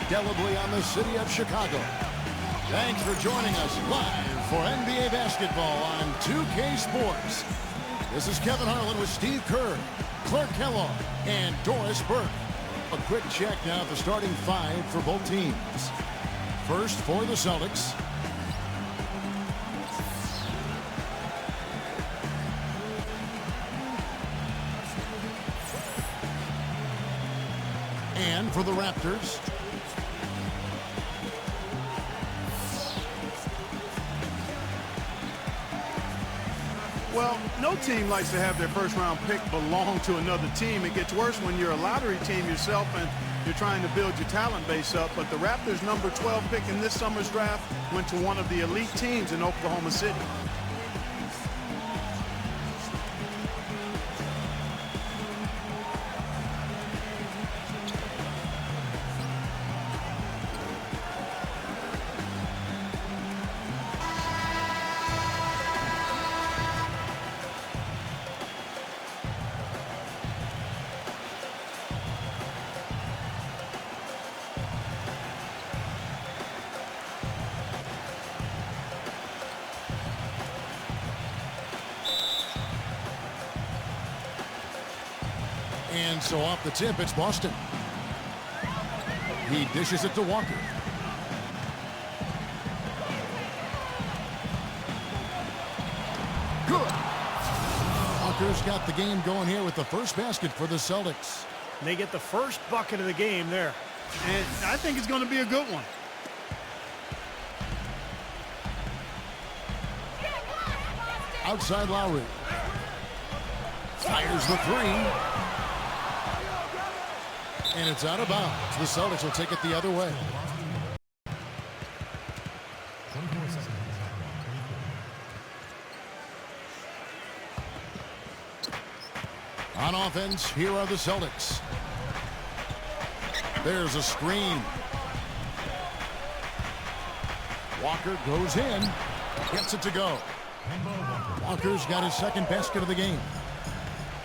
indelibly on the city of Chicago. Thanks for joining us live for NBA basketball on 2K Sports. This is Kevin Harlan with Steve Kerr, Clark Kellogg, and Doris Burke. A quick check now at the starting five for both teams. First for the Celtics. And for the Raptors. Well, no team likes to have their first-round pick belong to another team. It gets worse when you're a lottery team yourself and you're trying to build your talent base up. But the Raptors' number 12 pick in this summer's draft went to one of the elite teams in Oklahoma City. And so off the tip, it's Boston. He dishes it to Walker. Good. Walker's got the game going here with the first basket for the Celtics. They get the first bucket of the game there. And I think it's going to be a good one. Outside Lowry. Fires the three. And it's out of bounds. The Celtics will take it the other way. On offense, here are the Celtics. There's a screen. Walker goes in. Gets it to go. Walker's got his second basket of the game.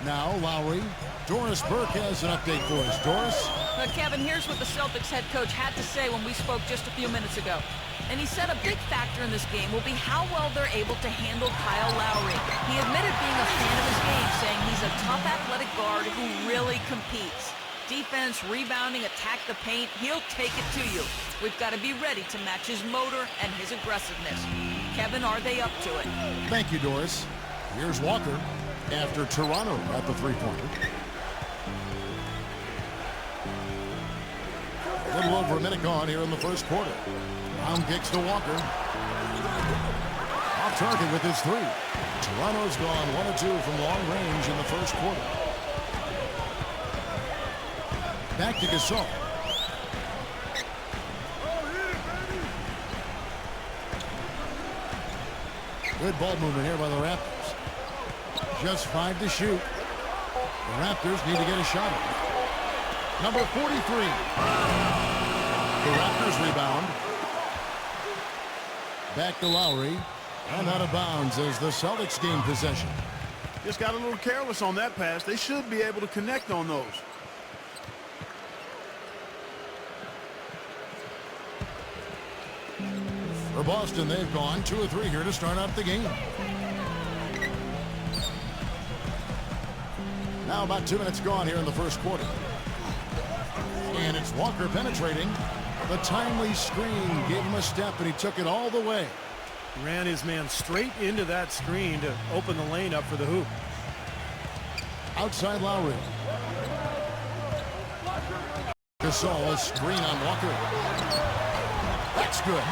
Now Lowry. Doris Burke has an update for us. Doris? Kevin, here's what the Celtics head coach had to say when we spoke just a few minutes ago. And he said a big factor in this game will be how well they're able to handle Kyle Lowry. He admitted being a fan of his game, saying he's a tough athletic guard who really competes. Defense, rebounding, attack the paint, he'll take it to you. We've got to be ready to match his motor and his aggressiveness. Kevin, are they up to it? Thank you, Doris. Here's Walker after Toronto at the three-pointer. A little over a minute gone here in the first quarter. Brown kicks to Walker. Off target with his three. Toronto's gone 1 of 2 from long range in the first quarter. Back to Gasol. Good ball movement here by the Raptors. Just 5 to shoot. The Raptors need to get a shot at it. Number 43. The Raptors rebound. Back to Lowry. And out of bounds as the Celtics gain possession. Just got a little careless on that pass. They should be able to connect on those. For Boston, they've gone 2 of 3 here to start out the game. Now about 2 minutes gone here in the first quarter. And it's Walker penetrating. The timely screen gave him a step, and he took it all the way. Ran his man straight into that screen to open the lane up for the hoop. Outside Lowry. Gasol, screen on Walker. That's good.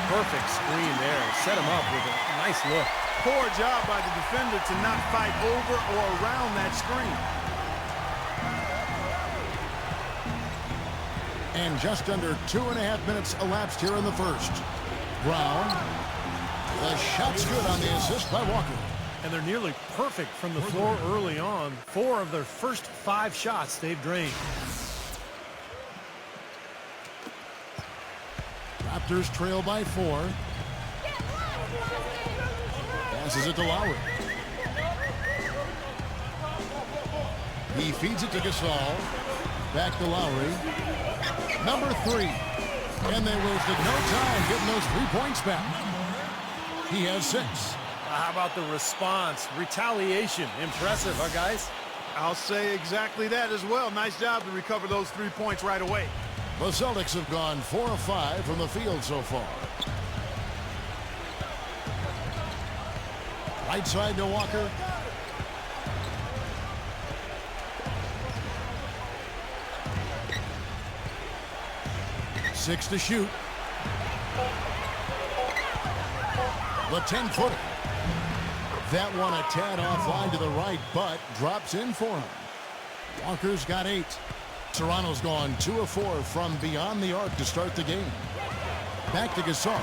Perfect screen there. Set him up with a nice look. Poor job by the defender to not fight over or around that screen. And just under 2.5 minutes elapsed here in the first. Brown. The shot's good on the assist by Walker. And they're nearly perfect from the floor early on. 4 of their first 5 shots they've drained. Raptors trail by 4. Passes it to Lowry. He feeds it to Gasol. Back to Lowry. number 3. And they wasted no time getting those 3 points back. He has 6. How about the response? Retaliation. Impressive, huh, guys? I'll say exactly that as well. Nice job to recover those 3 points right away. The Celtics have gone 4 of 5 from the field so far. Right side to Walker. Six to shoot. The 10-footer. That one a tad offline to the right, but drops in for him. Walker's got 8. Toronto's gone 2 of 4 from beyond the arc to start the game. Back to Gasol.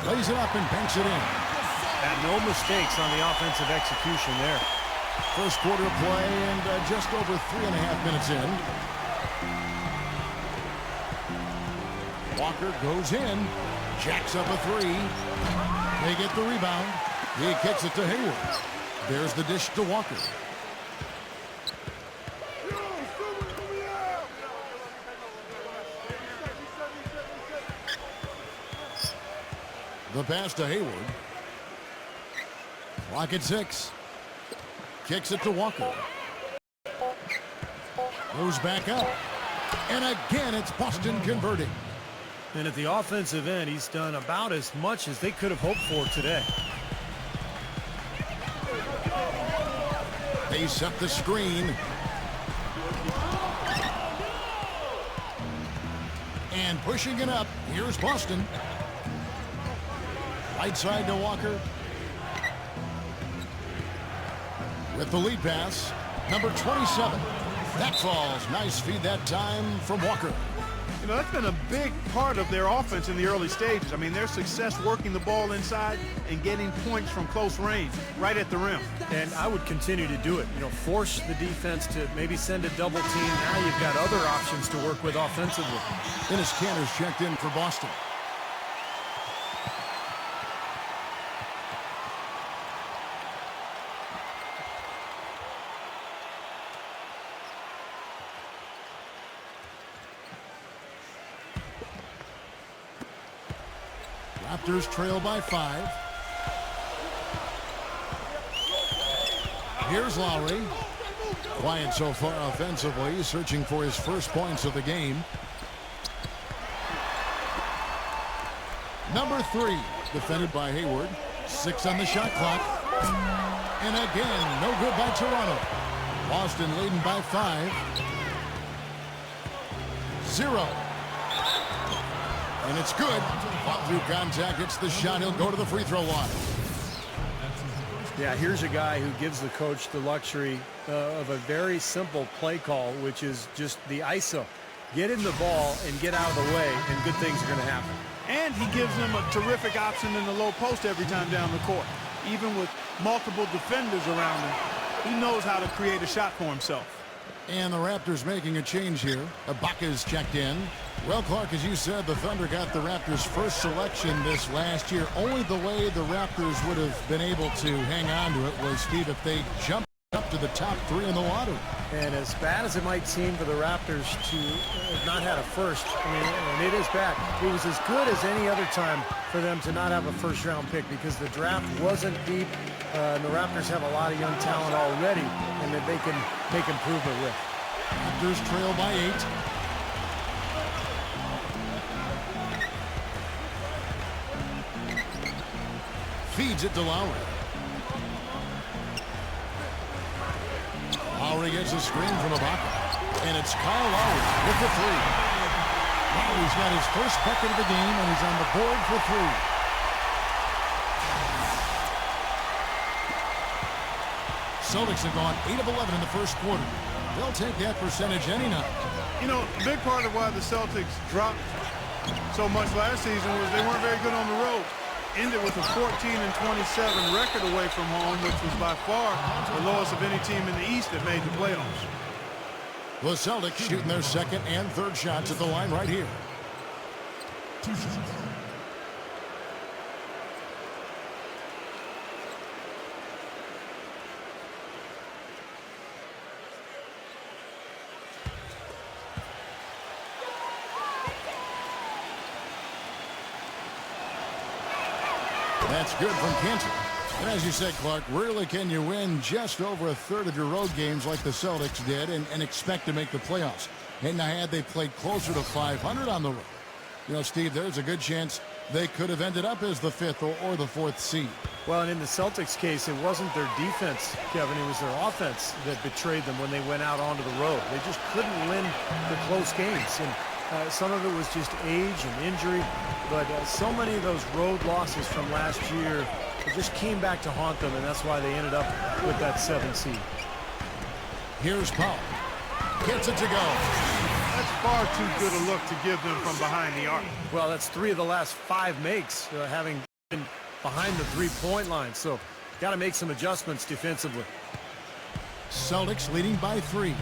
Lays it up and banks it in. And no mistakes on the offensive execution there. First quarter play and just over 3.5 minutes in. Walker goes in. Jacks up a 3. They get the rebound. He kicks it to Hayward. There's the dish to Walker. The pass to Hayward. Clock at 6. Kicks it to Walker. Goes back up. And again, it's Boston converting. And at the offensive end, he's done about as much as they could have hoped for today. They set the screen. And pushing it up, here's Boston. Right side to Walker. With the lead pass, number 27. That falls. Nice feed that time from Walker. You know, that's been a big part of their offense in the early stages. I mean, their success working the ball inside and getting points from close range, right at the rim. And I would continue to do it. You know, force the defense to maybe send a double team. Now you've got other options to work with offensively. Dennis Cantor's checked in for Boston. Raptors trail by 5. Here's Lowry. Quiet so far offensively, searching for his first points of the game. Number 3, defended by Hayward. 6 on the shot clock. And again, no good by Toronto. Boston leading by 5. 0. And it's good. Fought through contact, hits the shot. He'll go to the free throw line. Yeah, here's a guy who gives the coach the luxury of a very simple play call, which is just the ISO. Get in the ball and get out of the way, and good things are going to happen. And he gives them a terrific option in the low post every time down the court. Even with multiple defenders around him, he knows how to create a shot for himself. And the Raptors making a change here. Ibaka's checked in. Well, Clark, as you said, the Thunder got the Raptors' first selection this last year. Only the way the Raptors would have been able to hang on to it was, Steve, if they jumped up to the top 3 in the lottery. And as bad as it might seem for the Raptors to have not had a first, I mean, and it is bad, it was as good as any other time for them to not have a first-round pick because the draft wasn't deep. And the Raptors have a lot of young talent already, and that they can make improvement with. Raptors trail by 8. Feeds it to Lowry. Lowry gets a screen from Ibaka. And it's Kyle Lowry with the 3. Lowry's got his first bucket of the game, and he's on the board for 3. Celtics have gone 8 of 11 in the first quarter. They'll take that percentage any night. You know, a big part of why the Celtics dropped so much last season was they weren't very good on the road. Ended with a 14-27 record away from home, which was by far the lowest of any team in the East that made the playoffs. The Celtics shooting their second and third shots at the line right here. That's good from Cantor. And as you said, Clark, rarely can you win just over a third of your road games like the Celtics did and expect to make the playoffs. And had they played closer to 500 on the road, you know, Steve, there's a good chance they could have ended up as the 5th or the 4th seed. Well, and in the Celtics case, it wasn't their defense, Kevin. It was their offense that betrayed them when they went out onto the road. They just couldn't win the close games. And some of it was just age and injury. But so many of those road losses from last year just came back to haunt them, and that's why they ended up with that 7th seed. Here's Powell. Gets it to go. That's far too good a look to give them from behind the arc. Well, that's 3 of the last 5 makes, having been behind the three-point line. So got to make some adjustments defensively. Celtics leading by 3.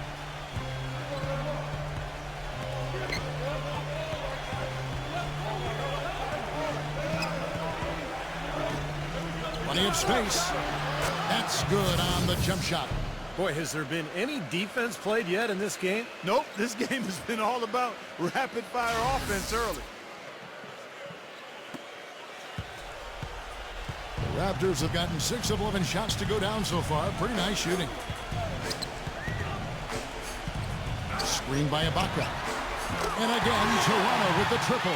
Plenty of space. That's good on the jump shot. Boy, has there been any defense played yet in this game? Nope, this game has been all about rapid-fire offense early. Raptors have gotten 6 of 11 shots to go down so far. Pretty nice shooting. Screen by Ibaka. And again, Toronto with the triple.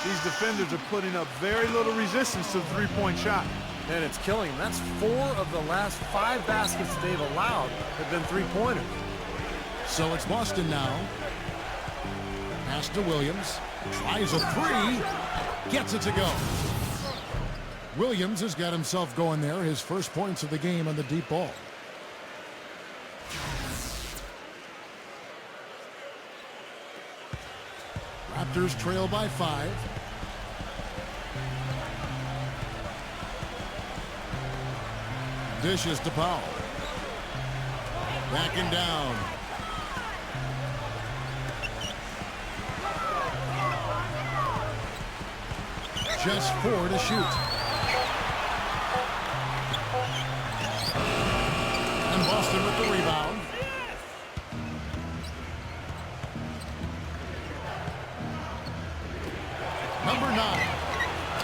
These defenders are putting up very little resistance to the three-point shot. And it's killing them. That's 4 of the last 5 baskets they've allowed have been three-pointers. So it's Boston now. Pass to Williams. Tries a 3. Gets it to go. Williams has got himself going there. His first points of the game on the deep ball. Raptors trail by 5. Dishes to Powell. Backing down. Just 4 to shoot. And Boston with the rebound. Number 9.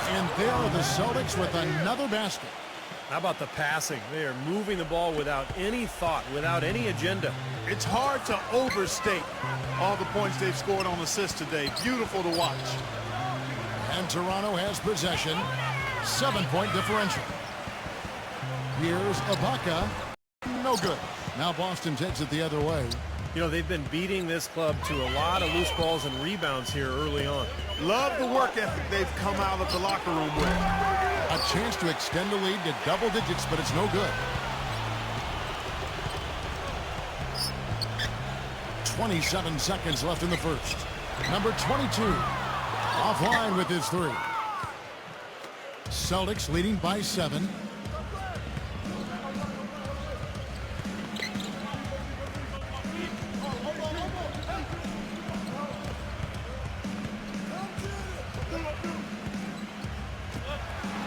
And there are the Celtics with another basket. How about the passing? They are moving the ball without any thought, without any agenda. It's hard to overstate all the points they've scored on assists today. Beautiful to watch. And Toronto has possession. 7-point differential. Here's Ibaka. No good. Now Boston takes it the other way. You know, they've been beating this club to a lot of loose balls and rebounds here early on. Love the work ethic they've come out of the locker room with. A chance to extend the lead to double digits, but it's no good. 27 seconds left in the first. Number 22 offline with his 3. Celtics leading by 7.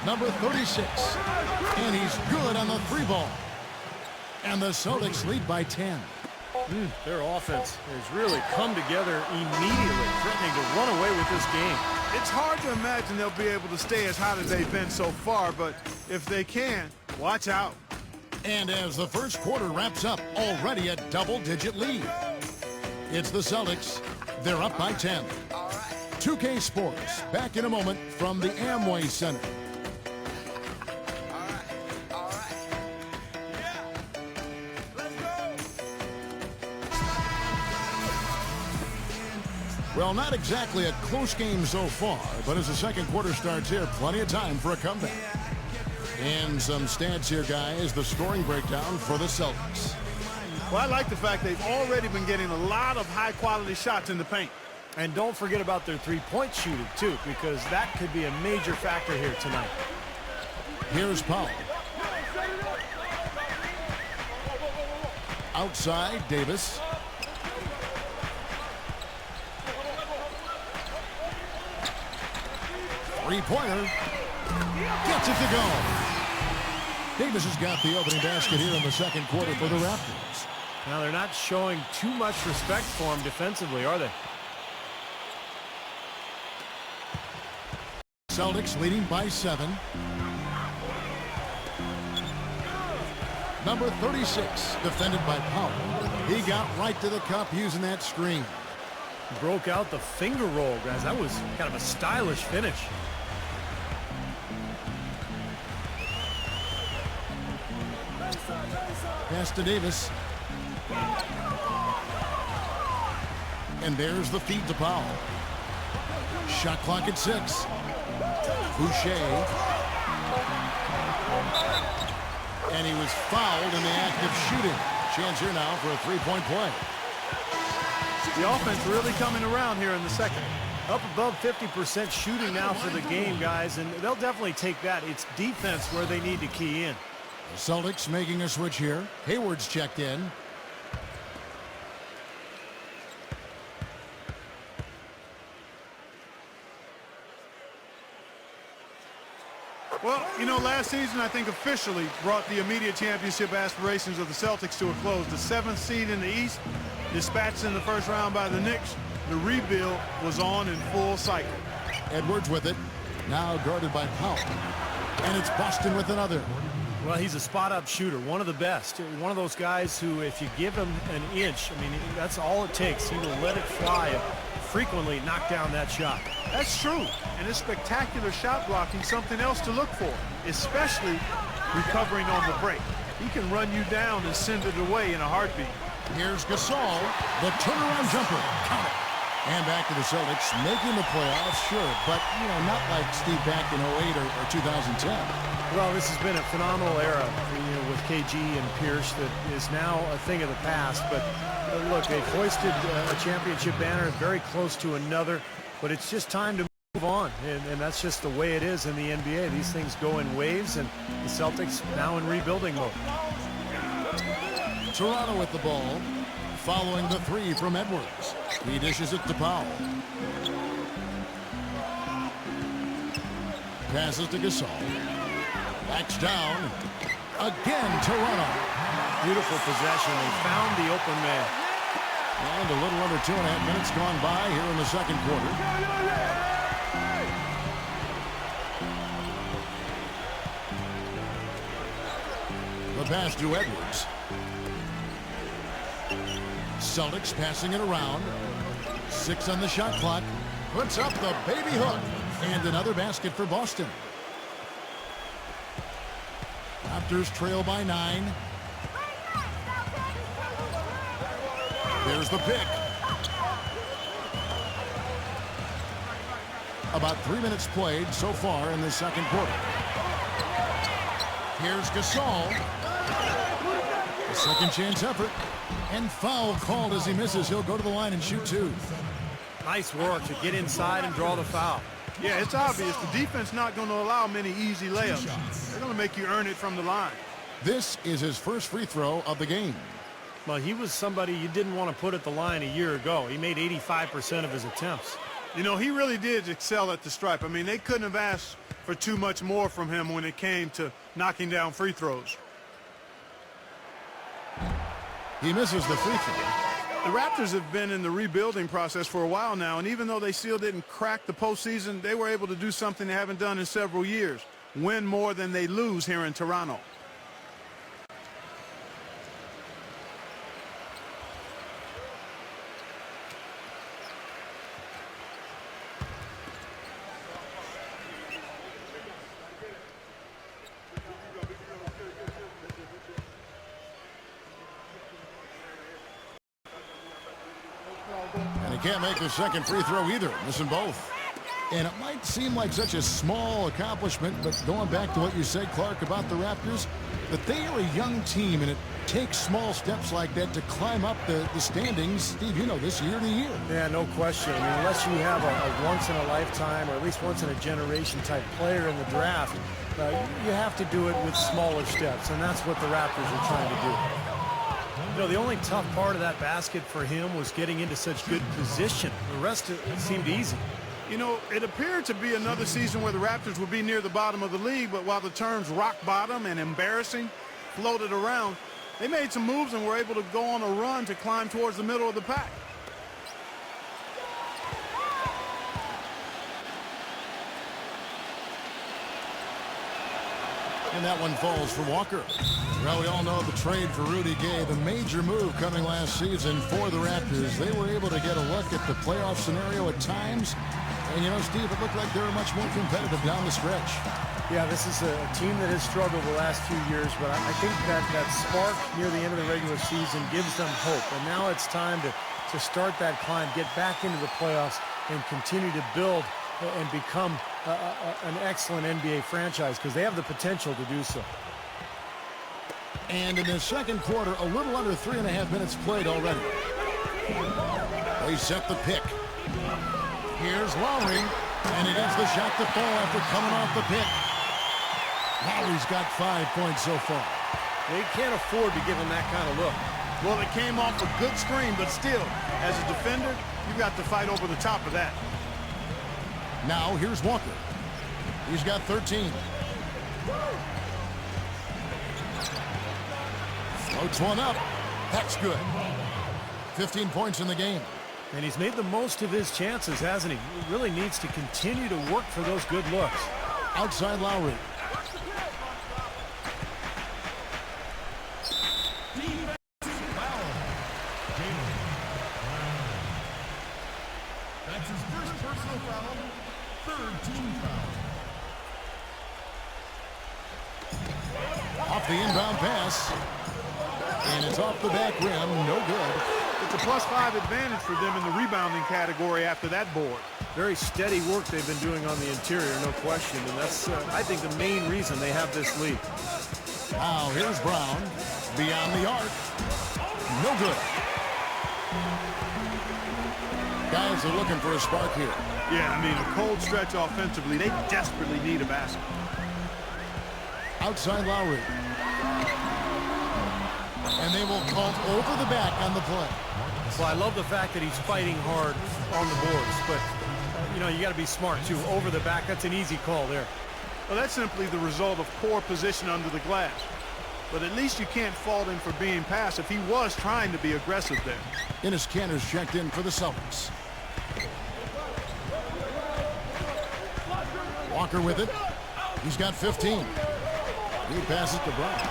Number 36. And he's good on the 3-ball. And the Celtics lead by 10. Their offense has really come together immediately, threatening to run away with this game. It's hard to imagine they'll be able to stay as hot as they've been so far, but if they can, watch out. And as the first quarter wraps up, already a double-digit lead. It's the Celtics. They're up by 10. 2K Sports, back in a moment from the Amway Center. Well, not exactly a close game so far, but as the second quarter starts here, plenty of time for a comeback. And some stats here, guys, the scoring breakdown for the Celtics. Well, I like the fact they've already been getting a lot of high-quality shots in the paint. And don't forget about their three-point shooting, too, because that could be a major factor here tonight. Here's Powell. Outside, Davis. Three-pointer. Gets it to go. Davis has got the opening basket here in the second quarter for the Raptors. Now, they're not showing too much respect for him defensively, are they? Celtics leading by 7. Number 36, defended by Powell. He got right to the cup using that screen. Broke out the finger roll, guys. That was kind of a stylish finish. Pass to Davis. And there's the feed to Powell. Shot clock at 6. Boucher. And he was fouled in the act of shooting. Chance here now for a three-point play. The offense really coming around here in the second. Up above 50% shooting now for the game, guys, and they'll definitely take that. It's defense where they need to key in. The Celtics making a switch here. Hayward's checked in. Well, you know, last season I think officially brought the immediate championship aspirations of the Celtics to a close. The 7th seed in the East, dispatched in the first round by the Knicks. The rebuild was on in full cycle. Edwards with it. Now guarded by Powell. And it's Boston with another. Well, he's a spot-up shooter, one of the best. One of those guys who, if you give him an inch, I mean, that's all it takes. He will let it fly and frequently knock down that shot. That's true. And his spectacular shot blocking, something else to look for, especially recovering on the break. He can run you down and send it away in a heartbeat. Here's Gasol, the turnaround jumper. Count it. And back to the Celtics, making the playoffs, sure, but, you know, not like Steve back in 08 or 2010. Well, this has been a phenomenal era, you know, with KG and Pierce that is now a thing of the past. But look, they've hoisted a championship banner, very close to another, but it's just time to move on, and that's just the way it is in the NBA. These things go in waves, and the Celtics now in rebuilding mode. Toronto with the ball, following the three from Edwards. He dishes it to Powell. Passes to Gasol. Backs down. Again, Toronto. Beautiful possession. They found the open man. And a little under 2.5 minutes gone by here in the second quarter. The pass to Edwards. Celtics passing it around. 6 on the shot clock. Puts up the baby hook. And another basket for Boston. Raptors trail by 9. There's the pick. About 3 minutes played so far in the second quarter. Here's Gasol. A second chance effort. And foul called as he misses. He'll go to the line and shoot 2. Nice work to get inside and draw the foul. Yeah, it's obvious. The defense not going to allow many easy layups. They're going to make you earn it from the line. This is his first free throw of the game. Well, he was somebody you didn't want to put at the line a year ago. He made 85% of his attempts. You know, he really did excel at the stripe. I mean, they couldn't have asked for too much more from him when it came to knocking down free throws. He misses the free throw. The Raptors have been in the rebuilding process for a while now, and even though they still didn't crack the postseason, they were able to do something they haven't done in several years, win more than they lose here in Toronto. And he can't make the second free throw either, missing both. And it might seem like such a small accomplishment, but going back to what you said, Clark, about the Raptors, that they are a young team, and it takes small steps like that to climb up the standings. Steve, you know this year to year. Yeah, no question. I mean, unless you have a once-in-a-lifetime or at least once-in-a-generation type player in the draft, you have to do it with smaller steps, and that's what the Raptors are trying to do. You know, the only tough part of that basket for him was getting into such good position. The rest it seemed easy. You know, it appeared to be another season where the Raptors would be near the bottom of the league, but while the terms rock bottom and embarrassing floated around, they made some moves and were able to go on a run to climb towards the middle of the pack. And that one falls for Walker. Well, we all know the trade for Rudy Gay, the major move coming last season for the Raptors. They were able to get a look at the playoff scenario at times. And, you know, Steve, it looked like they were much more competitive down the stretch. Yeah, this is a team that has struggled the last few years, but I think that spark near the end of the regular season gives them hope. And now it's time to start that climb, get back into the playoffs, and continue to build and become an excellent NBA franchise, because they have the potential to do so. And in the second quarter, a little under 3.5 minutes played already. They set the pick. Here's Lowry, and it is the shot to fall after coming off the pick. Lowry's got 5 points so far. They can't afford to give him that kind of look. Well, it came off a good screen, but still, as a defender, you've got to fight over the top of that. Now, here's Walker. He's got 13. Floats one up. That's good. 15 points in the game. And he's made the most of his chances, hasn't he? He really needs to continue to work for those good looks. Outside Lowry. That's his first personal foul, third team foul. Off the inbound pass. And it's off the back rim. No good. It's a +5 advantage for them in the rebounding category after that board. Very steady work they've been doing on the interior, no question. And that's, I think, the main reason they have this lead. Now, here's Brown. Beyond the arc. No good. Guys are looking for a spark here. Yeah, I mean, a cold stretch offensively. They desperately need a basket. Outside Lowry. And they will call over the back on the play. Well, I love the fact that he's fighting hard on the boards, but, you know, you got to be smart, too. Over the back, that's an easy call there. Well, that's simply the result of poor position under the glass. But at least you can't fault him for being passive. He was trying to be aggressive there. Enes Kanter's checked in for the Celtics. Walker with it. He's got 15. He passes to Brown.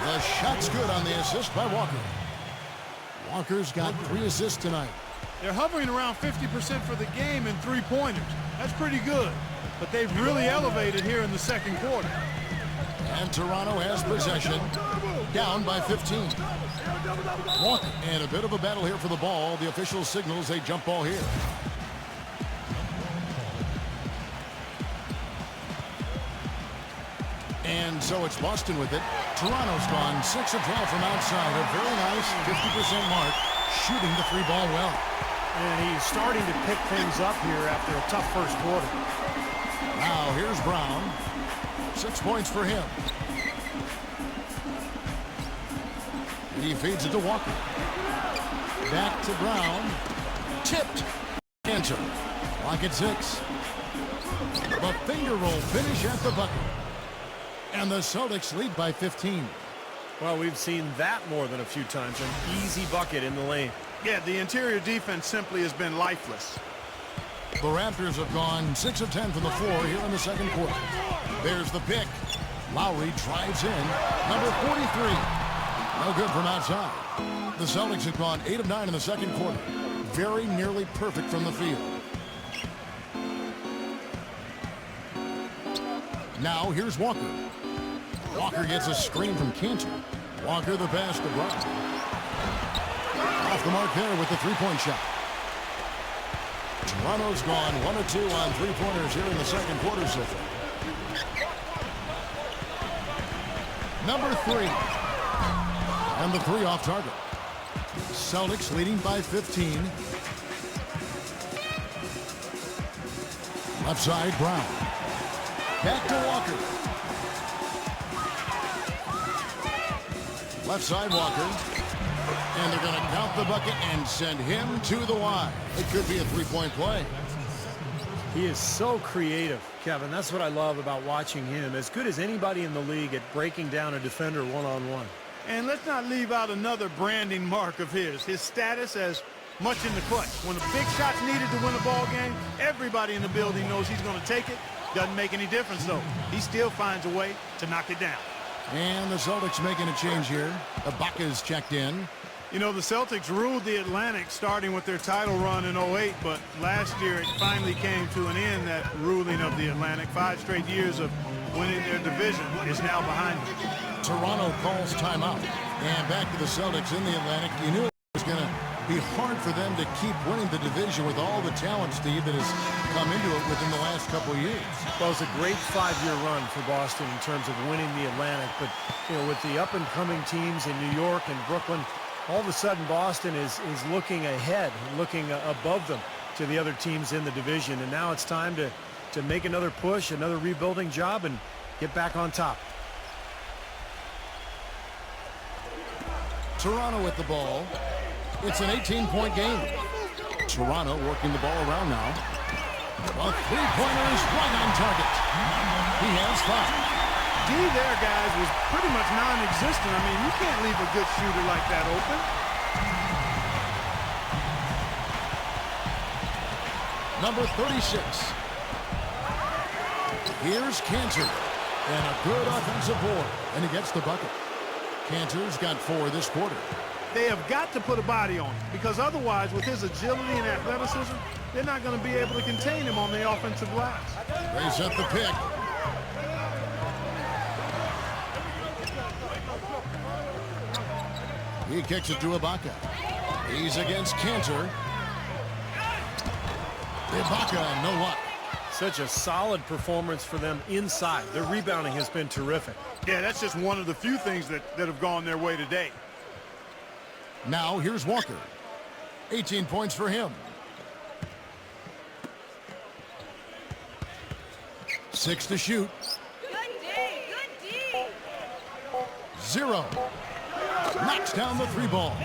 The shot's good on the assist by Walker. Walker's got 3 assists tonight. They're hovering around 50% for the game in three-pointers. That's pretty good. But they've really elevated here in the second quarter. And Toronto has possession. Down by 15. Walker. And a bit of a battle here for the ball. The official signals a jump ball here. And so it's Boston with it. Toronto's gone 6 of 12 from outside. A very nice 50% mark. Shooting the 3-ball well. And he's starting to pick things up here after a tough first quarter. Now here's Brown. 6 points for him. He feeds it to Walker. Back to Brown. Tipped. Answer. Lock at 6. The finger roll finish at the bucket. And the Celtics lead by 15. Well, we've seen that more than a few times. An easy bucket in the lane. Yeah, the interior defense simply has been lifeless. The Raptors have gone 6 of 10 from the floor here in the second quarter. There's the pick. Lowry drives in. Number 43. No good from outside. The Celtics have gone 8 of 9 in the second quarter. Very nearly perfect from the field. Now here's Walker. Walker gets a screen from Kanter. Walker the pass to Brown. Off the mark there with the 3-point shot. Toronto's gone 1 of 2 on 3-pointers here in the second quarter so far. Number 3. And the 3 off target. Celtics leading by 15. Left side, Brown. Back to Walker. Left side, Walker. And they're going to count the bucket and send him to the line. It could be a 3-point play. He is so creative, Kevin. That's what I love about watching him. As good as anybody in the league at breaking down a defender one-on-one. And let's not leave out another branding mark of his status as much in the clutch. When a big shot's needed to win a ball game, everybody in the building knows he's going to take it Doesn't make any difference, though. He still finds a way to knock it down. And the Celtics making a change here. Ibaka's checked in. You know, the Celtics ruled the Atlantic starting with their title run in '08, but last year it finally came to an end, that ruling of the Atlantic. 5 straight years of winning their division is now behind them. Toronto calls timeout. And back to the Celtics in the Atlantic. You knew it was going to be hard for them to keep winning the division with all the talent, Steve, that has come into it within the last couple of years. Well, it's a great 5-year run for Boston in terms of winning the Atlantic. But, you know, with the up-and-coming teams in New York and Brooklyn, all of a sudden Boston is looking ahead, looking above them to the other teams in the division. And now it's time to make another push, another rebuilding job, and get back on top. Toronto with the ball. It's an 18-point game. Toronto working the ball around now. A three-pointer is right on target. He has 5. D there, guys, was pretty much non-existent. I mean, you can't leave a good shooter like that open. Number 36. Here's Cantor. And a good offensive board. And he gets the bucket. Cantor's got 4 this quarter. They have got to put a body on him, because otherwise, with his agility and athleticism, they're not going to be able to contain him on the offensive glass. They set the pick. He kicks it to Ibaka. He's against Cantor. Ibaka, no luck. Such a solid performance for them inside. Their rebounding has been terrific. Yeah, that's just one of the few things that have gone their way today. Now here's Walker. 18 points for him. 6 to shoot. Good D. 0. Knocks down the 3-ball.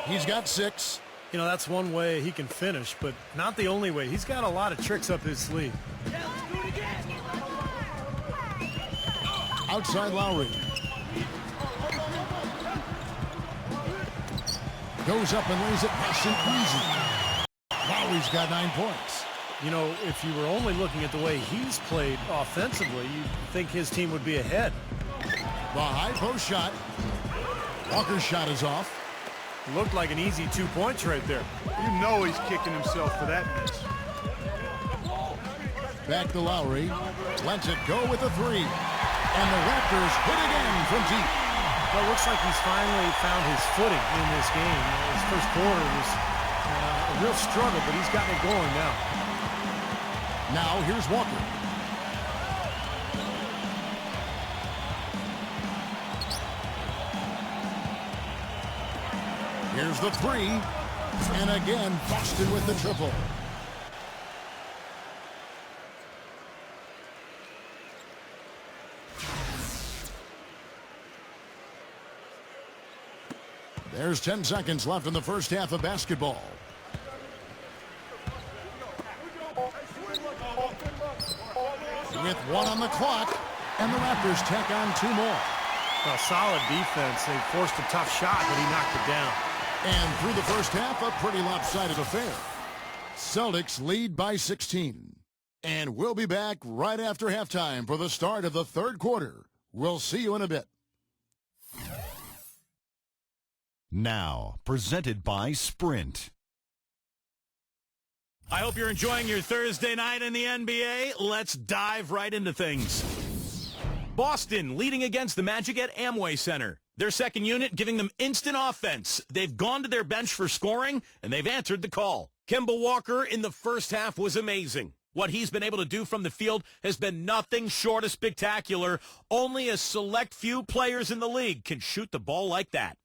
He's got 6. You know, that's one way he can finish, but not the only way. He's got a lot of tricks up his sleeve. Outside Lowry. Goes up and lays it nice and easy. Lowry's got 9 points. You know, if you were only looking at the way he's played offensively, you'd think his team would be ahead. The high post shot. Walker's shot is off. Looked like an easy 2 points right there. You know he's kicking himself for that miss. Back to Lowry. Lets it go with a 3. And the Raptors hit again from deep. Well, it looks like he's finally found his footing in this game. His first quarter was a real struggle, but he's gotten it going now. Now here's Walker. Here's the 3. And again, Boston with the triple. There's 10 seconds left in the first half of basketball. With 1 on the clock, and the Raptors tack on 2 more. A solid defense. They forced a tough shot, but he knocked it down. And through the first half, a pretty lopsided affair. Celtics lead by 16. And we'll be back right after halftime for the start of the third quarter. We'll see you in a bit. Now, presented by Sprint. I hope you're enjoying your Thursday night in the NBA. Let's dive right into things. Boston leading against the Magic at Amway Center. Their second unit giving them instant offense. They've gone to their bench for scoring, and they've answered the call. Kemba Walker in the first half was amazing. What he's been able to do from the field has been nothing short of spectacular. Only a select few players in the league can shoot the ball like that.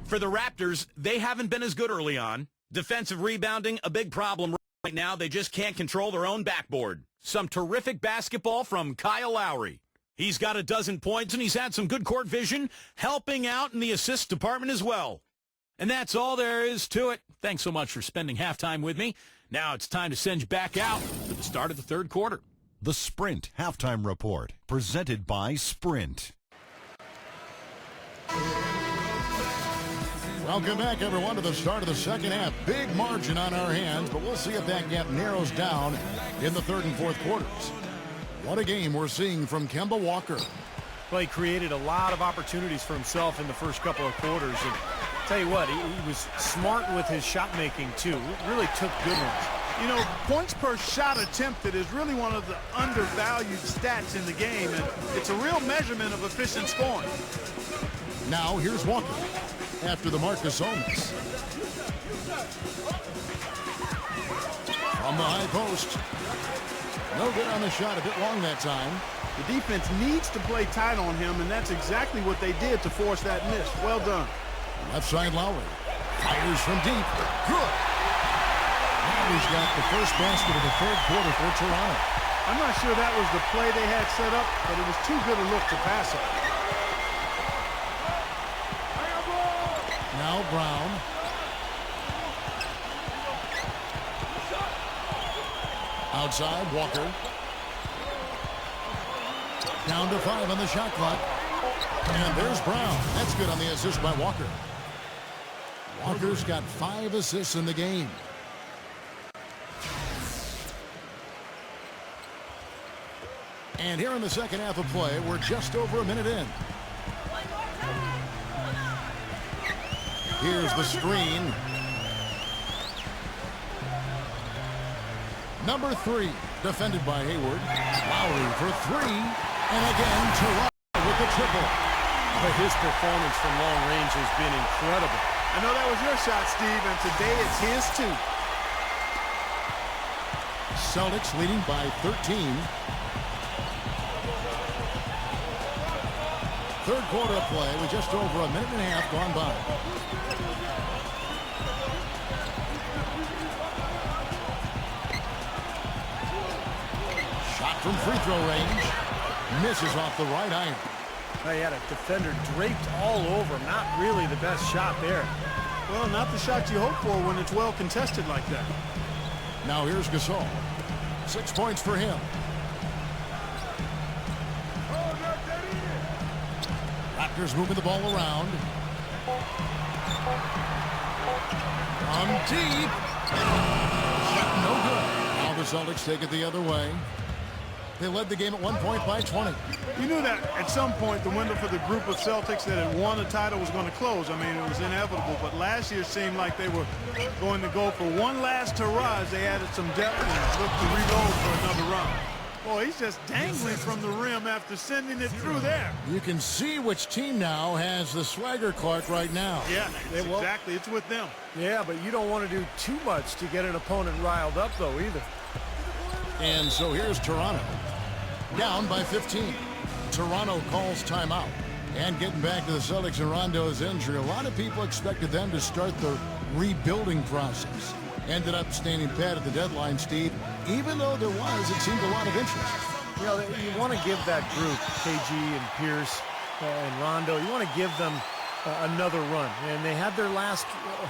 For the Raptors, they haven't been as good early on. Defensive rebounding, a big problem right now. They just can't control their own backboard. Some terrific basketball from Kyle Lowry. He's got 12 points, and he's had some good court vision, helping out in the assist department as well. And that's all there is to it. Thanks so much for spending halftime with me. Now it's time to send you back out for the start of the third quarter. The Sprint Halftime Report, presented by Sprint. Welcome back, everyone, to the start of the second half. Big margin on our hands, but we'll see if that gap narrows down in the third and fourth quarters. What a game we're seeing from Kemba Walker. Well, he created a lot of opportunities for himself in the first couple of quarters. And tell you what, he was smart with his shot making, too. Really took good ones. You know, points per shot attempted is really one of the undervalued stats in the game, and it's a real measurement of efficient scoring. Now, here's Walker after the Marcus Holmes. From the high post. No good on the shot, a bit long that time. The defense needs to play tight on him, and that's exactly what they did to force that miss. Well done. Left side Lowry. Fires from deep. Good. Lowry's got the first basket of the third quarter for Toronto. I'm not sure that was the play they had set up, but it was too good a look to pass it. Now Brown. Outside, Walker. Down to 5 on the shot clock. And there's Brown. That's good on the assist by Walker. Walker's got 5 assists in the game. And here in the second half of play, we're just over a minute in. Here's the screen. Number 3, defended by Hayward. Lowry for 3. And again, Toronto with the triple. But his performance from long range has been incredible. I know that was your shot, Steve, and today it's his too. Celtics leading by 13. Third quarter of play with just over a minute and a half gone by. Shot from free throw range. Misses off the right iron. He had a defender draped all over. Not really the best shot there. Well, not the shot you hope for when it's well contested like that. Now here's Gasol. 6 points for him. Raptors moving the ball around. On deep. Shot no good. Now the Celtics take it the other way. They led the game at one point by 20. You knew that at some point the window for the group of Celtics that had won a title was going to close. I mean, it was inevitable. But last year seemed like they were going to go for one last hurrah as they added some depth and looked to reload for another run. Boy, he's just dangling from the rim after sending it through there. You can see which team now has the swagger Clark right now. Yeah, exactly. It's with them. Yeah, but you don't want to do too much to get an opponent riled up, though, either. And so here's Toronto. Down by 15. Toronto calls timeout. And getting back to the Celtics and Rondo's injury, a lot of people expected them to start the rebuilding process. Ended up standing pat at the deadline, Steve. Even though there was, it seemed, a lot of interest. You know, you want to give that group, KG and Pierce and Rondo, you want to give them another run. And they had their last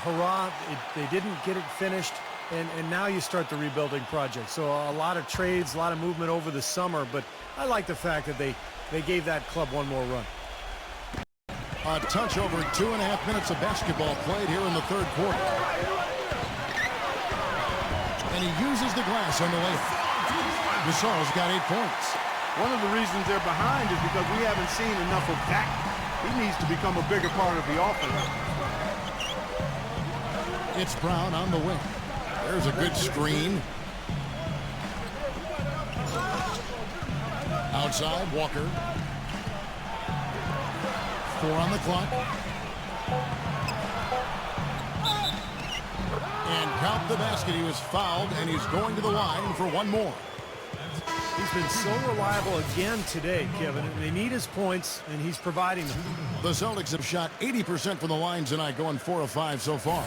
hurrah. They didn't get it finished. And now you start the rebuilding project. So a lot of trades, a lot of movement over the summer. But I like the fact that they gave that club one more run. A touch over 2.5 minutes of basketball played here in the third quarter. And he uses the glass on the layup. Gasol's got 8 points. One of the reasons they're behind is because we haven't seen enough of that. He needs to become a bigger part of the offense. It's Brown on the wing. There's a good screen. Outside, Walker. 4 on the clock. And count the basket. He was fouled, and he's going to the line for one more. He's been so reliable again today, Kevin. They need his points, and he's providing them. The Celtics have shot 80% from the line tonight, going 4 of 5 so far.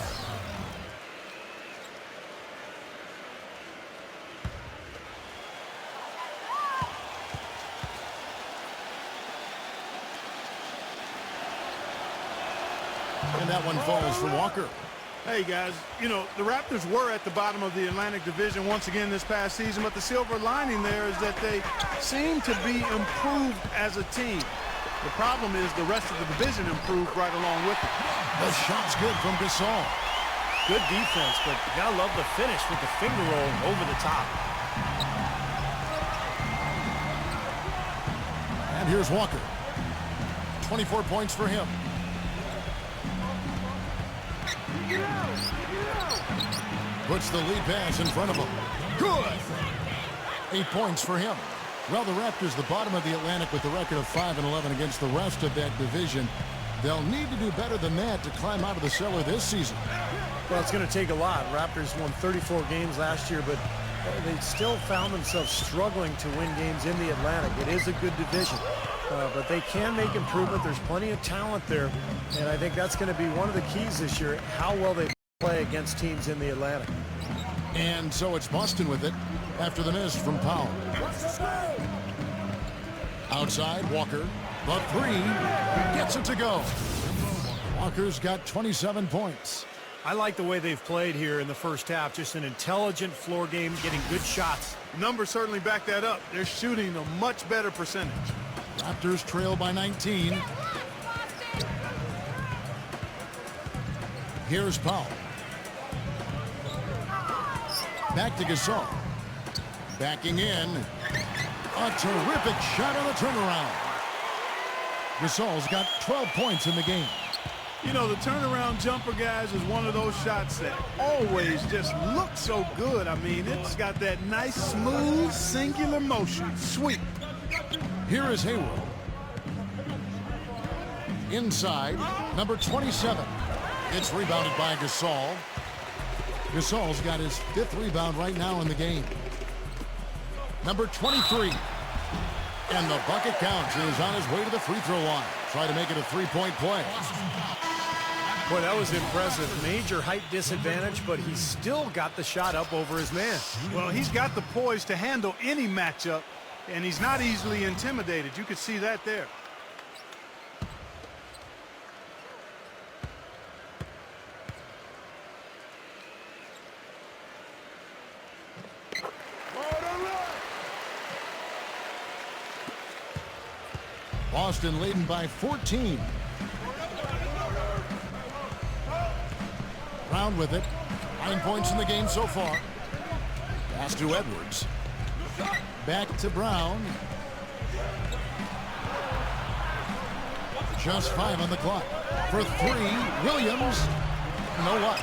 And that one falls for Walker. Hey, guys, you know, the Raptors were at the bottom of the Atlantic Division once again this past season, but the silver lining there is that they seem to be improved as a team. The problem is the rest of the division improved right along with it. The shot's good from Gasol. Good defense, but you gotta love the finish with the finger roll over the top. And here's Walker. 24 points for him. Puts the lead pass in front of him. Good! 8 points for him. Well, the Raptors, the bottom of the Atlantic with the record of 5-11 against the rest of that division. They'll need to do better than that to climb out of the cellar this season. Well, it's going to take a lot. Raptors won 34 games last year, but they still found themselves struggling to win games in the Atlantic. It is a good division, but they can make improvement. There's plenty of talent there, and I think that's going to be one of the keys this year, how well they play against teams in the Atlantic. And so it's Boston with it after the miss from Powell. Outside, Walker. The three gets it to go. Walker's got 27 points. I like the way they've played here in the first half. Just an intelligent floor game, getting good shots. Numbers certainly back that up. They're shooting a much better percentage. Raptors trail by 19. Here's Powell. Back to Gasol. Backing in. A terrific shot on the turnaround. Gasol's got 12 points in the game. You know, the turnaround jumper, guys, is one of those shots that always just looks so good. I mean, it's got that nice, smooth, singular motion. Sweet. Here is Hayward. Inside, number 27. It's rebounded by Gasol. Gasol's got his 5th rebound right now in the game. Number 23. And the bucket counts. He is on his way to the free throw line. Try to make it a 3-point play. Boy, that was impressive. Major height disadvantage, but he still got the shot up over his man. Well, he's got the poise to handle any matchup, and he's not easily intimidated. You could see that there. Boston leading by 14. Brown with it. 9 points in the game so far. Pass to Edwards. Back to Brown. Just 5 on the clock. For 3, Williams. You know what?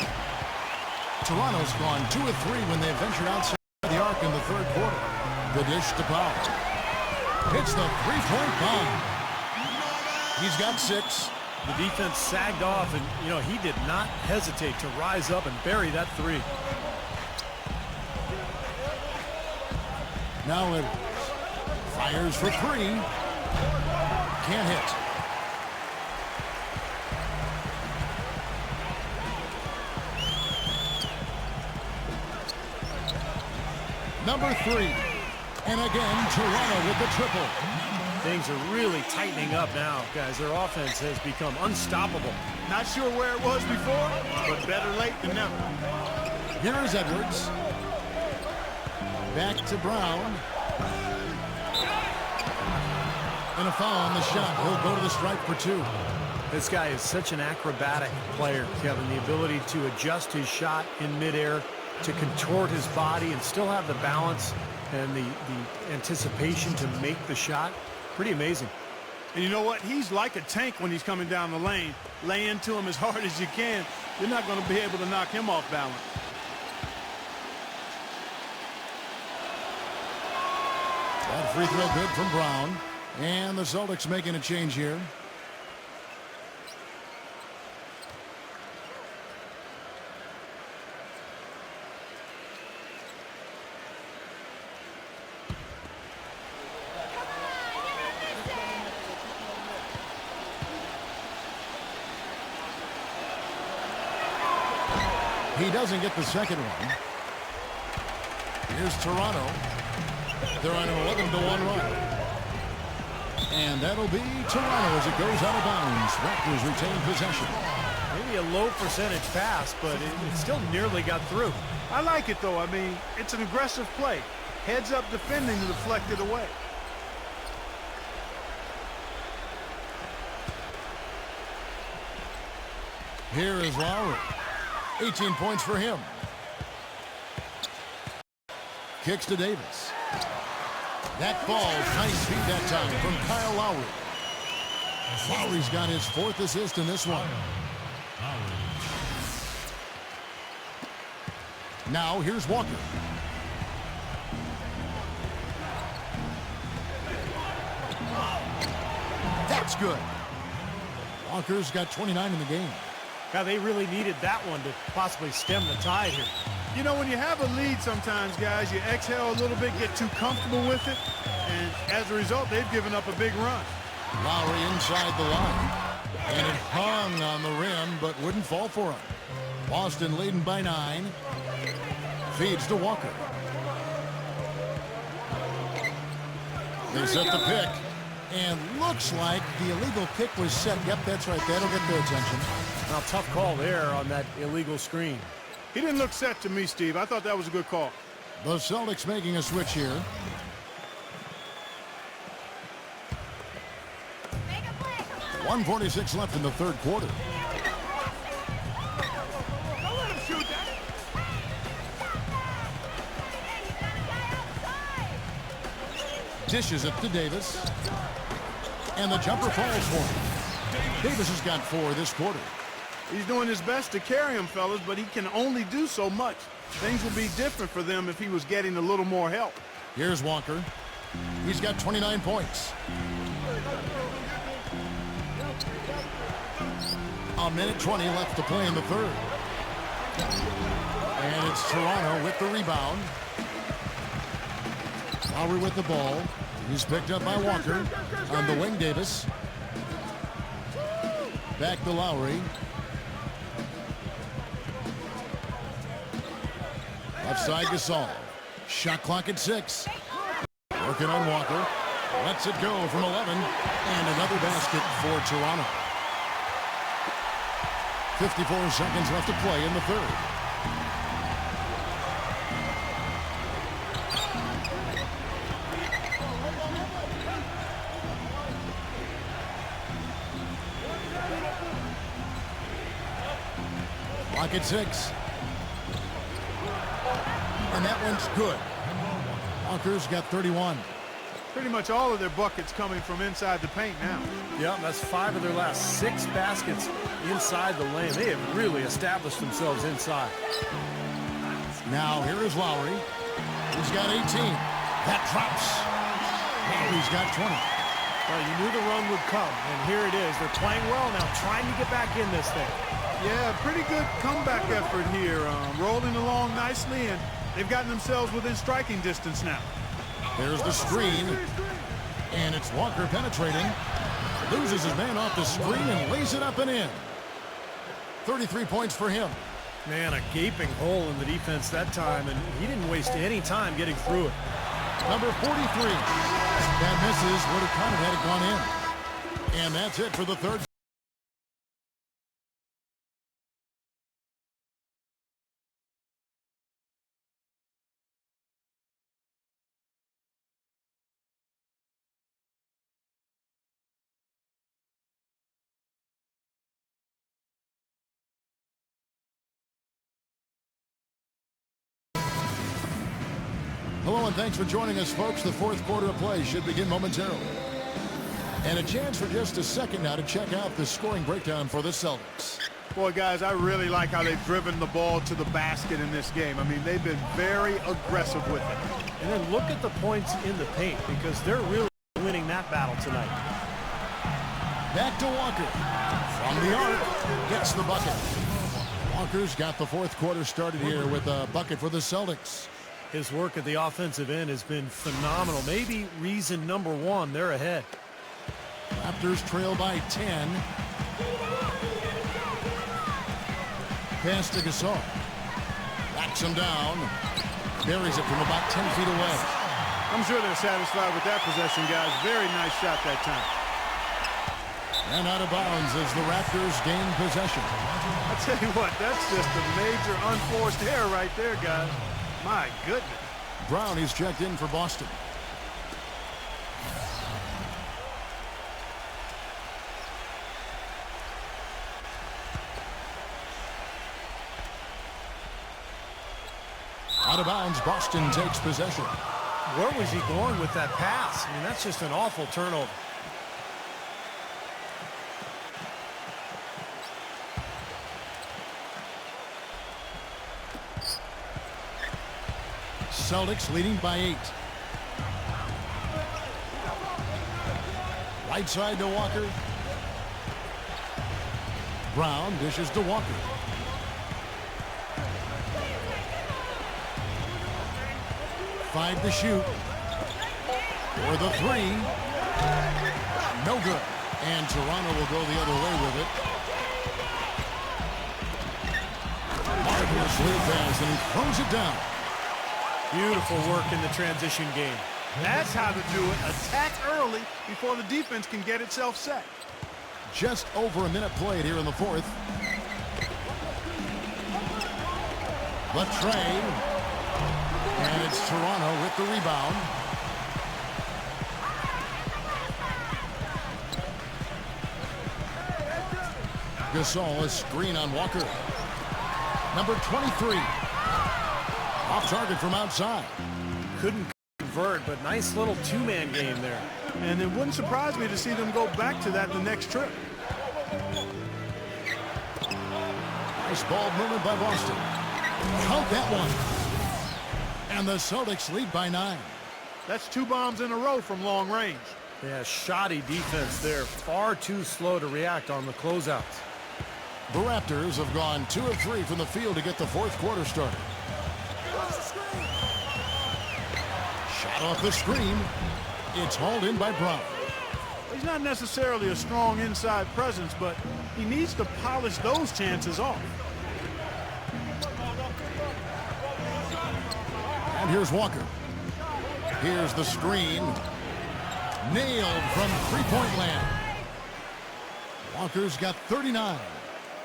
Toronto's gone 2 of 3 when they ventured outside the arc in the 3rd quarter. The dish to Powell. Hits the 3-point bomb. He's got 6. The defense sagged off, and, you know, he did not hesitate to rise up and bury that 3. Now Edwards fires for 3. Can't hit. Number 3. And again, Toronto with the triple. Things are really tightening up now, guys. Their offense has become unstoppable. Not sure where it was before, but better late than never. Here is Edwards. Back to Brown. And a foul on the shot. He'll go to the stripe for 2. This guy is such an acrobatic player, Kevin. The ability to adjust his shot in midair, to contort his body and still have the balance and the anticipation to make the shot. Pretty amazing. And you know what? He's like a tank when he's coming down the lane. Lay into him as hard as you can. You're not going to be able to knock him off balance. That free throw good from Brown. And the Celtics making a change here. He doesn't get the second one. Here's Toronto. They're on an 11-1 run. And that'll be Toronto as it goes out of bounds. Raptors retain possession. Maybe a low percentage pass, but it still nearly got through. I like it, though. I mean, it's an aggressive play. Heads up defending to deflect it away. Here is Lowry. 18 points for him. Kicks to Davis. That falls. Nice feed that time from Kyle Lowry. Lowry's got his 4th assist in this one. Now here's Walker. That's good. Walker's got 29 in the game. God, they really needed that one to possibly stem the tide here. You know, when you have a lead sometimes, guys, you exhale a little bit, get too comfortable with it, and as a result, they've given up a big run. Lowry inside the line, and it hung on the rim, but wouldn't fall for him. Boston leading by 9. Feeds to Walker. They set the pick, and looks like the illegal pick was set. Yep, that's right. That'll get their attention. Now, tough call there on that illegal screen. He didn't look set to me, Steve. I thought that was a good call. The Celtics making a switch here. Make a play, come on. 1:46 left in the 3rd quarter. Don't let him shoot that. Hey, you got a guy outside. Dishes it to Davis. And the jumper falls for him. Davis has got 4 this quarter. He's doing his best to carry him, fellas, but he can only do so much. Things would be different for them if he was getting a little more help. Here's Walker. He's got 29 points. A minute 20 left to play in the 3rd. And it's Toronto with the rebound. Lowry with the ball. He's picked up by Walker. On the wing, Davis. Back to Lowry. Left side Gasol. Shot clock at 6. Working on Walker. Lets it go from 11. And another basket for Toronto. 54 seconds left to play in the 3rd. Clock at 6. And that one's good. Walker's got 31. Pretty much all of their buckets coming from inside the paint now. Yeah, that's 5 of their last 6 baskets inside the lane. They have really established themselves inside. Now here is Lowry. He's got 18. That drops. Lowry's got 20. Well, you knew the run would come, and here it is. They're playing well now, trying to get back in this thing. Yeah, pretty good comeback effort here. Rolling along nicely, and they've gotten themselves within striking distance now. There's the screen. And it's Walker penetrating. Loses his man off the screen and lays it up and in. 33 points for him. Man, a gaping hole in the defense that time, and he didn't waste any time getting through it. Number 43. That misses. Would have kind of had it gone in. And that's it for the 3rd. Hello and thanks for joining us, folks. The 4th quarter of play should begin momentarily. And a chance for just a second now to check out the scoring breakdown for the Celtics. Boy, guys, I really like how they've driven the ball to the basket in this game. I mean, they've been very aggressive with it. And then look at the points in the paint, because they're really winning that battle tonight. Back to Walker. From the arc, gets the bucket. Walker's got the 4th quarter started here with a bucket for the Celtics. His work at the offensive end has been phenomenal. Maybe reason number 1, they're ahead. Raptors trail by 10. Pass to Gasol. Backs him down. Buries it from about 10 feet away. I'm sure they're satisfied with that possession, guys. Very nice shot that time. And out of bounds as the Raptors gain possession. I tell you what, that's just a major unforced error right there, guys. My goodness. Brown is checked in for Boston. Out of bounds, Boston takes possession. Where was he going with that pass? I mean, that's just an awful turnover. Celtics leading by 8. Right side to Walker. Brown dishes to Walker. Five to shoot. For the three. No good. And Toronto will go the other way with it. Marvelous lead pass, and he throws it down. Beautiful work in the transition game. That's how to do it. Attack early before the defense can get itself set. Just over a minute played here in the fourth. The trade. And it's Toronto with the rebound. Gasol, a screen on Walker. Number 23. Off target from outside. Couldn't convert, but nice little two-man game there. And it wouldn't surprise me to see them go back to that the next trip. Nice ball movement by Boston. Count that one. And the Celtics lead by 9. That's 2 bombs in a row from long range. Yeah, shoddy defense there. Far too slow to react on the closeouts. The Raptors have gone 2 of 3 from the field to get the fourth quarter started. Shot off the screen. It's hauled in by Brown. He's not necessarily a strong inside presence, but he needs to polish those chances off. And here's Walker. Here's the screen. Nailed from three-point land. Walker's got 39.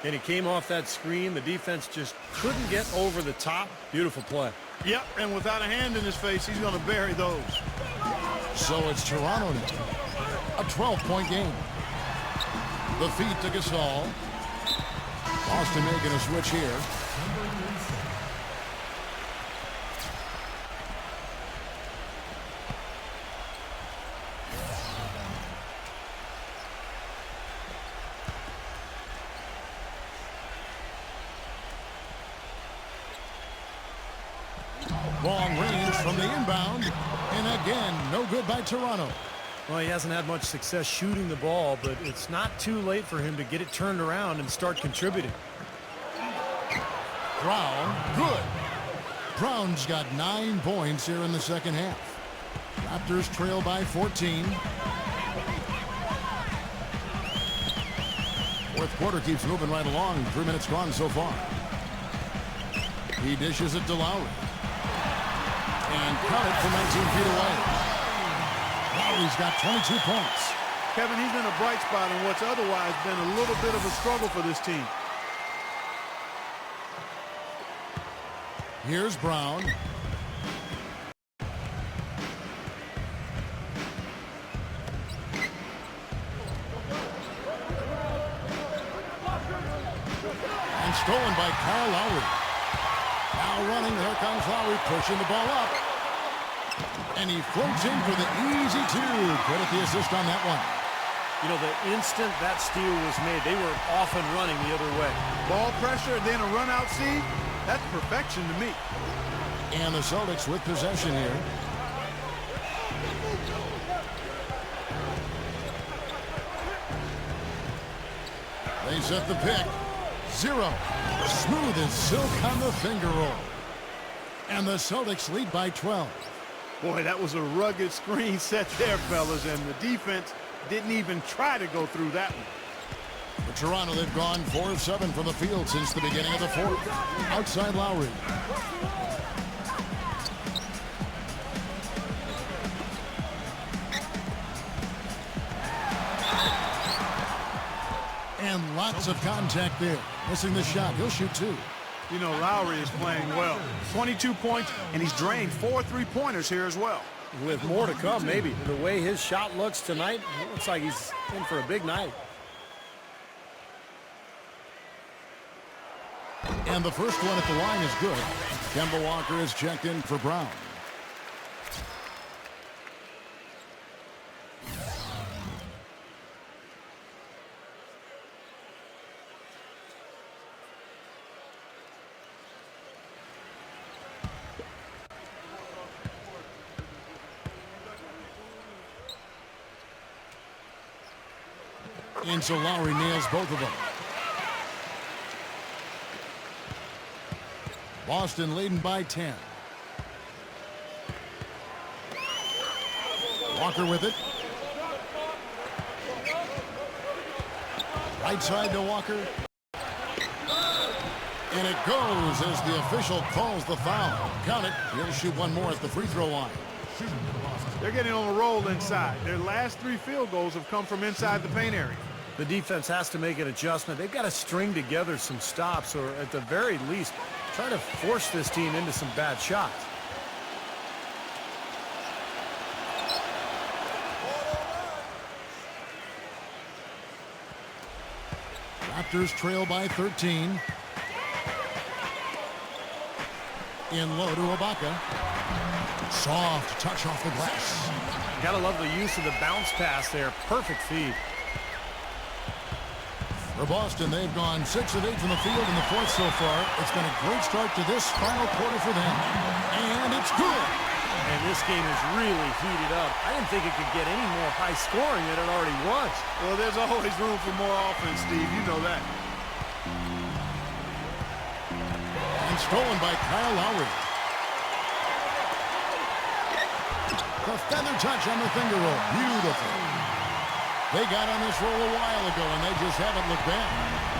And he came off that screen. The defense just couldn't get over the top. Beautiful play. Yep, and without a hand in his face, he's going to bury those. So it's Toronto now. A 12-point game. The feed to Gasol. Boston making a switch here. Long range from the inbound. And again, no good by Toronto. Well, he hasn't had much success shooting the ball, but it's not too late for him to get it turned around and start contributing. Brown, good. Brown's got 9 points here in the second half. Raptors trail by 14. Fourth quarter keeps moving right along. 3 minutes gone so far. He dishes it to Lowry. And cut it from 19 feet away. Lowry's got 22 points. Kevin, he's been a bright spot in what's otherwise been a little bit of a struggle for this team. Here's Brown. And stolen by Kyle Lowry. Now running, there comes Lowry, pushing the ball up. And he floats in for the easy 2. Credit the assist on that one. You know, the instant that steal was made, they were off and running the other way. Ball pressure, then a run-out seed. That's perfection to me. And the Celtics with possession here. They set the pick. 0. Smooth as silk on the finger roll. And the Celtics lead by 12. Boy, that was a rugged screen set there, fellas, and the defense didn't even try to go through that one. For Toronto, they've gone 4 of 7 from the field since the beginning of the fourth. Outside Lowry. And lots of contact there. Missing the shot. He'll shoot 2. You know, Lowry is playing well. 22 points, and he's drained 4 3-pointers here as well. With more to come, maybe. The way his shot looks tonight, it looks like he's in for a big night. And the first one at the line is good. Kemba Walker is checked in for Brown. And so Lowry nails both of them. Boston leading by 10. Walker with it. Right side to Walker. And it goes as the official calls the foul. Count it. He'll shoot one more at the free throw line. They're getting on a roll inside. Their last 3 field goals have come from inside the paint area. The defense has to make an adjustment. They've got to string together some stops, or at the very least, try to force this team into some bad shots. Raptors trail by 13. In low to Ibaka. Soft touch off the glass. Gotta love the use of the bounce pass there. Perfect feed. For Boston, they've gone 6 of 8 from the field in the fourth so far. It's been a great start to this final quarter for them. And it's good. And this game is really heated up. I didn't think it could get any more high scoring than it already was. Well, there's always room for more offense, Steve. You know that. And stolen by Kyle Lowry. The feather touch on the finger roll. Beautiful. They got on this roll a while ago, and they just haven't looked back.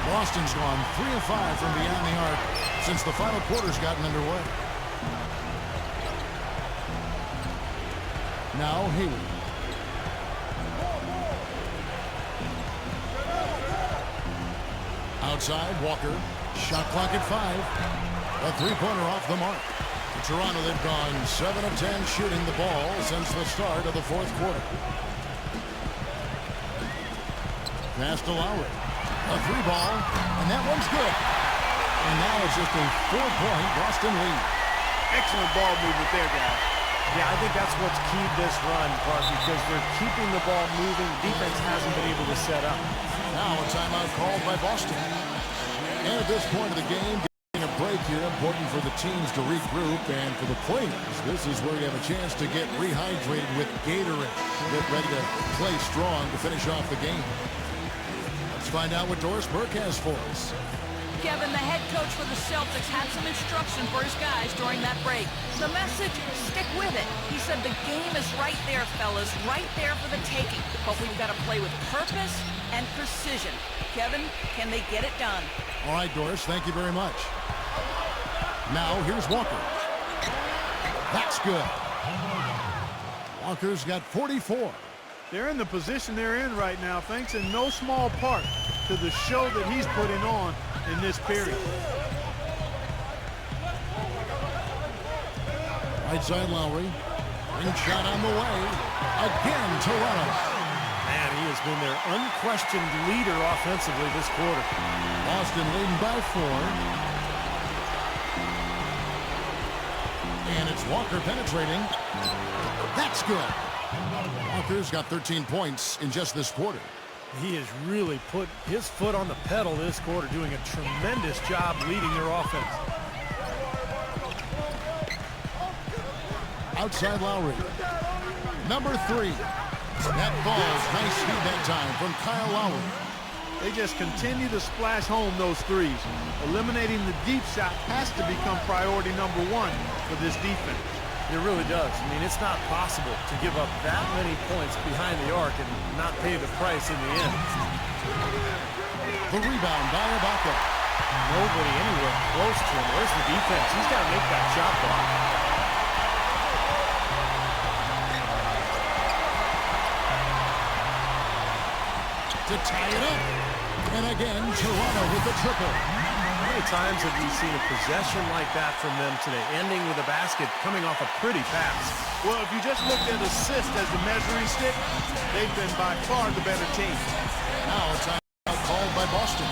Boston's gone 3 of 5 from beyond the arc since the final quarter's gotten underway. Now Hayward. Outside, Walker. Shot clock at 5. A three-pointer off the mark. For Toronto, they've gone 7 of 10 shooting the ball since the start of the fourth quarter. Pass to Lowry. A 3-ball, and that one's good. And now it's just a 4-point Boston lead. Excellent ball movement there, guys. Yeah, I think that's what's keyed this run, Clark, because they're keeping the ball moving. Defense hasn't been able to set up. Now a timeout called by Boston. And at this point of the game, getting a break here, important for the teams to regroup, and for the players, this is where you have a chance to get rehydrated with Gatorade. Get ready to play strong to finish off the game. Let's find out what Doris Burke has for us. Kevin, the head coach for the Celtics, had some instruction for his guys during that break. The message, stick with it. He said the game is right there, fellas, right there for the taking. But we've got to play with purpose and precision. Kevin, can they get it done? All right, Doris, thank you very much. Now, here's Walker. That's good. Walker's got 44. They're in the position they're in right now, thanks in no small part to the show that he's putting on in this period. Right side, Lowry. Ring shot on the way. Again, Toronto. Man, he has been their unquestioned leader offensively this quarter. Boston leading by 4. And it's Walker penetrating. That's good. Walker's got 13 points in just this quarter. He has really put his foot on the pedal this quarter, doing a tremendous job leading their offense. Outside Lowry. Number 3. That falls. Nice feed that time from Kyle Lowry. They just continue to splash home those threes. Eliminating the deep shot has to become priority number 1 for this defense. It really does. I mean, it's not possible to give up that many points behind the arc and not pay the price in the end. The rebound by Ibaka. Nobody anywhere close to him. Where's the defense? He's got to make that shot block. To tie it up. And again, Toronto with the triple. How many times have we seen a possession like that from them today, ending with a basket coming off a pretty pass? Well, if you just looked at assist as the measuring stick, they've been by far the better team. Now a timeout called by Boston.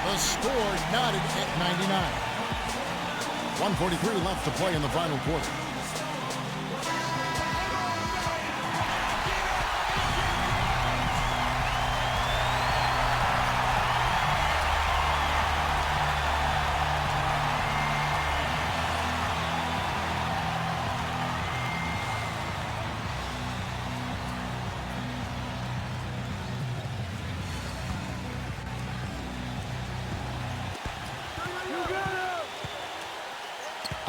The score knotted at 99. 1:43 left to play in the final quarter.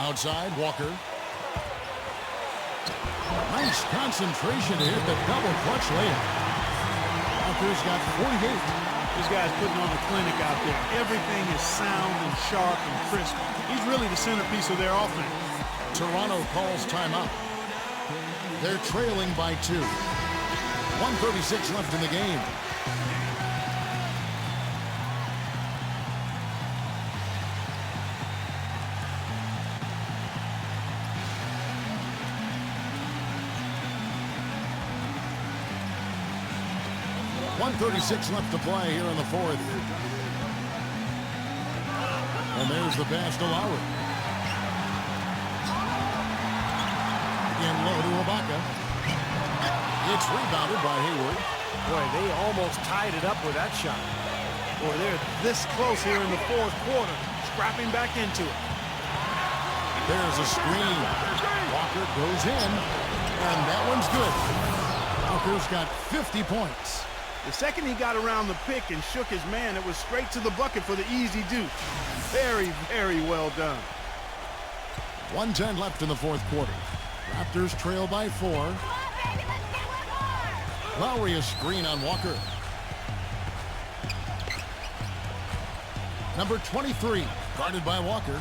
Outside, Walker. Nice concentration to hit the double clutch layup. Walker's got 48. This guy's putting on a clinic out there. Everything is sound and sharp and crisp. He's really the centerpiece of their offense. Toronto calls timeout. They're trailing by 2. 1:36 left in the game. .136 left to play here in the fourth. And there's the pass to Lowry. In low to Ibaka. It's rebounded by Hayward. Boy, they almost tied it up with that shot. Boy, they're this close here in the fourth quarter. Scrapping back into it. There's a screen. Walker goes in. And that one's good. Walker's got 50 points. The second he got around the pick and shook his man, it was straight to the bucket for the easy deuce. Very, very well done. 1:10 left in the fourth quarter. Raptors trail by 4. Lowry a screen on Walker. Number 23, guarded by Walker.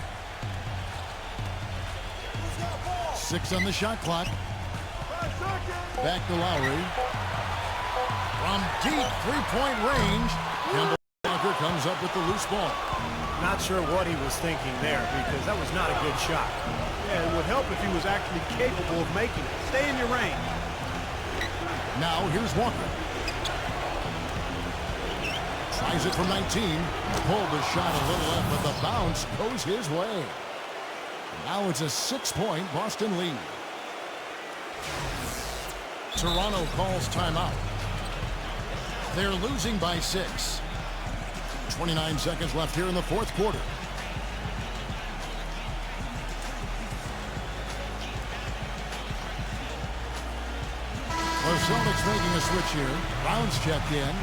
6 on the shot clock. Back to Lowry. From deep three-point range, Walker comes up with the loose ball. Not sure what he was thinking there because that was not a good shot. Yeah, it would help if he was actually capable of making it. Stay in your range. Now here's Walker. Tries it from 19. Pulled the shot a little left, but the bounce goes his way. Now it's a 6-point Boston lead. Toronto calls timeout. They're losing by 6. 29 seconds left here in the fourth quarter. The Celtics making a switch here. Brown's checked in.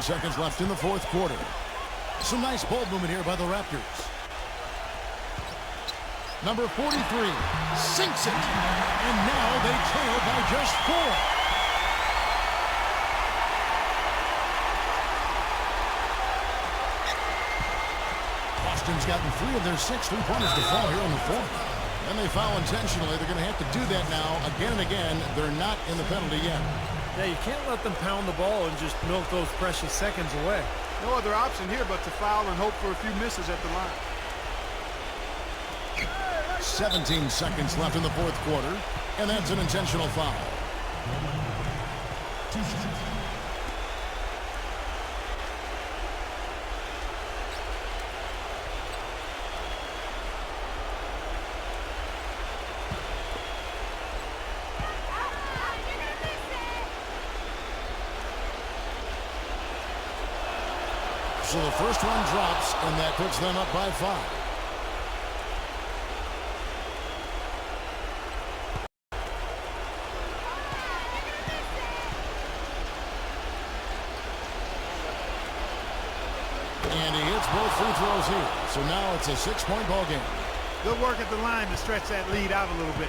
Seconds left in the fourth quarter. Some nice ball movement here by the Raptors. Number 43 sinks it. And now they trail by just 4. Boston's gotten 3 of their 6 3-pointers to fall here in the fourth. And they foul intentionally. They're going to have to do that now again and again. They're not in the penalty yet. Yeah, you can't let them pound the ball and just milk those precious seconds away. No other option here but to foul and hope for a few misses at the line. 17 seconds left in the fourth quarter, and that's an intentional foul. So the first one drops, and that puts them up by 5. And he hits both free throws here. So now it's a 6-point ball game. Good work at the line to stretch that lead out a little bit.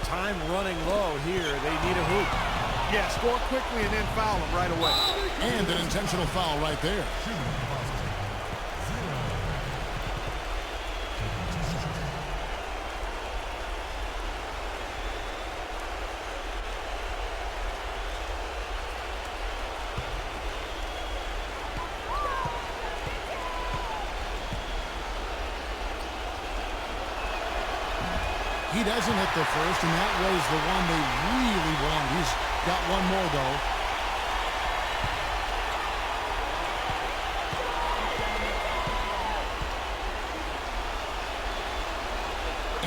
Time running low here. They need a hoop. Yeah, score quickly and then foul them right away. And an intentional foul right there. He doesn't hit the first, and that was the one they really wanted. He's got one more, though.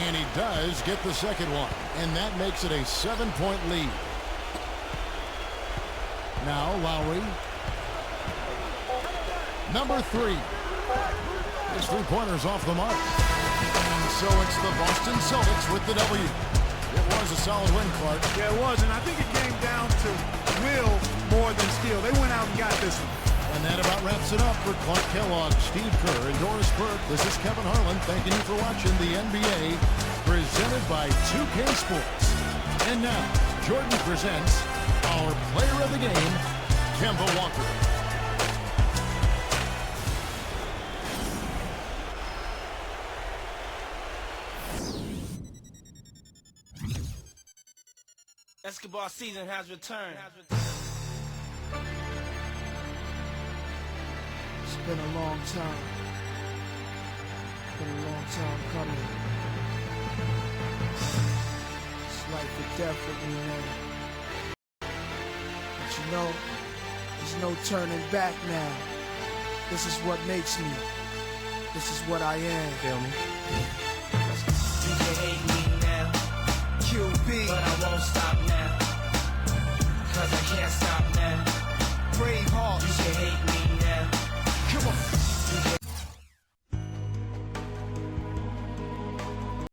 And he does get the second one, and that makes it a 7-point lead. Now Lowry. Number 3. His three-pointer's off the mark. And so it's the Boston Celtics with the W. It was a solid win, Clark. Yeah, it was, and I think it came down to will more than skill. They went out and got this one. And that about wraps it up for Clark Kellogg, Steve Kerr, and Doris Burke. This is Kevin Harlan thanking you for watching the NBA presented by 2K Sports. And now, Jordan presents our player of the game, Kemba Walker. Basketball season has returned. It's been a long time. Been a long time coming. It's life or death with me, man. But you know, there's no turning back now. This is what makes me. This is what I am. Feel me? You can hate me now, QB. but